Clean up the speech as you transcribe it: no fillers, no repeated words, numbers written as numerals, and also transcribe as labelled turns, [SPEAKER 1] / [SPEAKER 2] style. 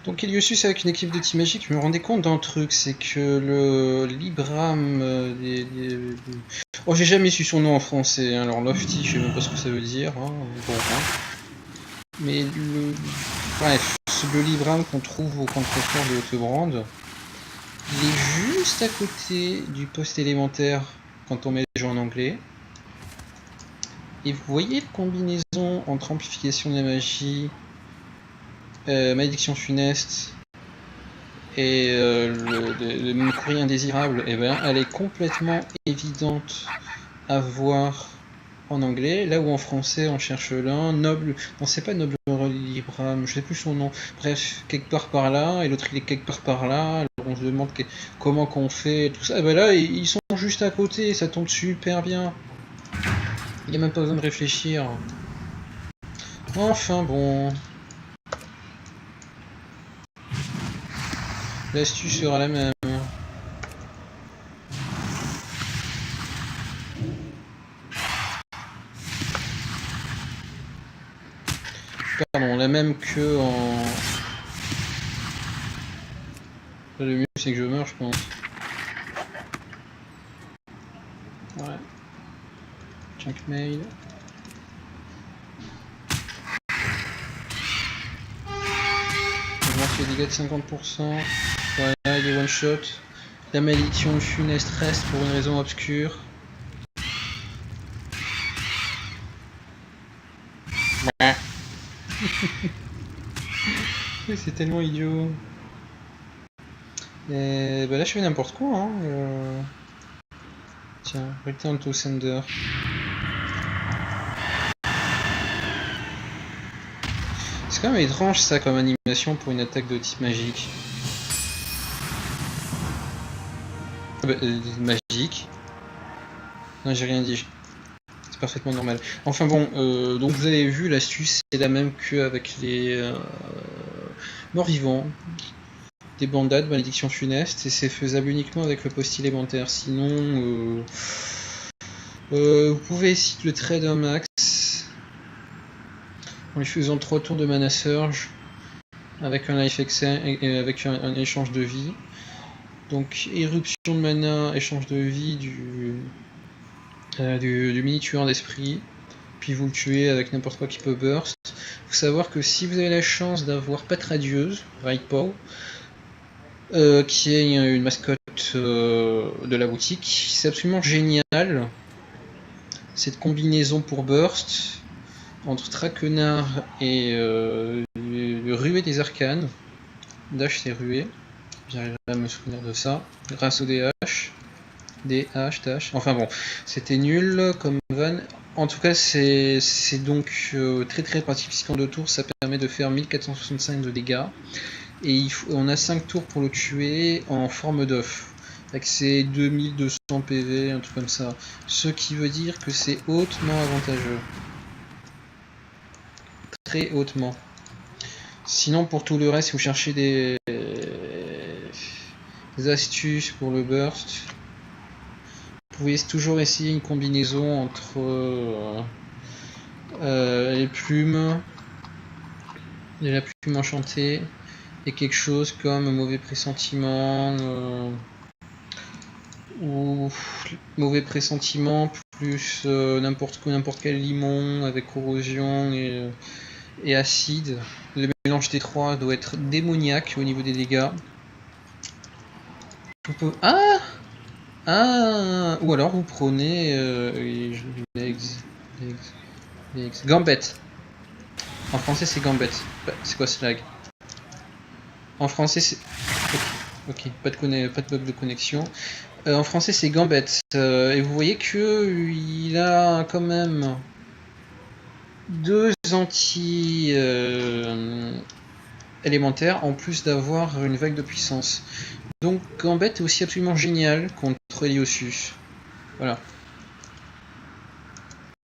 [SPEAKER 1] Donc Heliossus avec une équipe de Team Magic, je me rendais compte d'un truc, c'est que le Libram Oh, j'ai jamais su son nom en français, hein. Alors Lofty, je sais même pas ce que ça veut dire, hein. Bon, hein. Mais bref, le Libram qu'on trouve au contreforts de Haute-Brande, il est juste à côté du poste élémentaire quand on met les jeux en anglais. Et vous voyez la combinaison entre amplification de la magie, malédiction funeste et le courrier indésirable, et ben, elle est complètement évidente à voir en anglais, là où en français on cherche l'un, noble, non c'est pas noble Libram, je sais plus son nom, bref, quelque part par là, et l'autre il est quelque part par là, alors on se demande comment qu'on fait, et tout ça, et ben là ils sont juste à côté, ça tombe super bien, il n'y a même pas besoin de réfléchir. Enfin bon. L'astuce sera la même. Pardon, la même que en... Le mieux c'est que je meurs, je pense. Ouais. Junk mail. Augmente les dégâts de 50%. Voilà, il est one shot. La malédiction funeste reste pour une raison obscure. C'est tellement idiot. Et bah là je fais n'importe quoi, hein. Tiens, Return to Sender. C'est quand même étrange ça comme animation pour une attaque de type magique. Magique. Non, j'ai rien dit. C'est parfaitement normal. Enfin bon, donc vous avez vu, l'astuce c'est la même qu'avec les morts-vivants, des bandades, malédiction funeste, et c'est faisable uniquement avec le post élémentaire. Sinon, vous pouvez essayer le trade un max en lui faisant 3 tours de mana surge avec un life exchange et avec un échange de vie. Donc éruption de mana, échange de vie du mini tueur d'esprit, puis vous le tuez avec n'importe quoi qui peut burst. Il faut savoir que si vous avez la chance d'avoir Patradieuse, Rightpaw, qui est une mascotte de la boutique, c'est absolument génial cette combinaison pour burst entre Traquenard et le Ruée des Arcanes. Dash c'est Ruée, j'arriverai à me souvenir de ça, grâce au DH. Dash. Enfin bon, c'était nul comme van. En tout cas, c'est donc très très pratique. En 2 tours, ça permet de faire 1465 de dégâts. Et on a 5 tours pour le tuer en forme d'œuf. Avec ses 2200 PV, un truc comme ça. Ce qui veut dire que c'est hautement avantageux. Très hautement. Sinon, pour tout le reste, si vous cherchez des astuces pour le burst, vous pouvez toujours essayer une combinaison entre les plumes, de la plume enchantée, et quelque chose comme mauvais pressentiment, ou mauvais pressentiment plus n'importe quel limon avec corrosion et acide. Le mélange des trois doit être démoniaque au niveau des dégâts. Ou alors vous prenez Gambet. En français c'est Gambet. C'est quoi ce lag? En français c'est... Ok, pas de bug de connexion. En français c'est Gambet. Et vous voyez que il a quand même 2 anti élémentaires en plus d'avoir une vague de puissance. Donc Gambet est aussi absolument génial contre Heliossus. Voilà.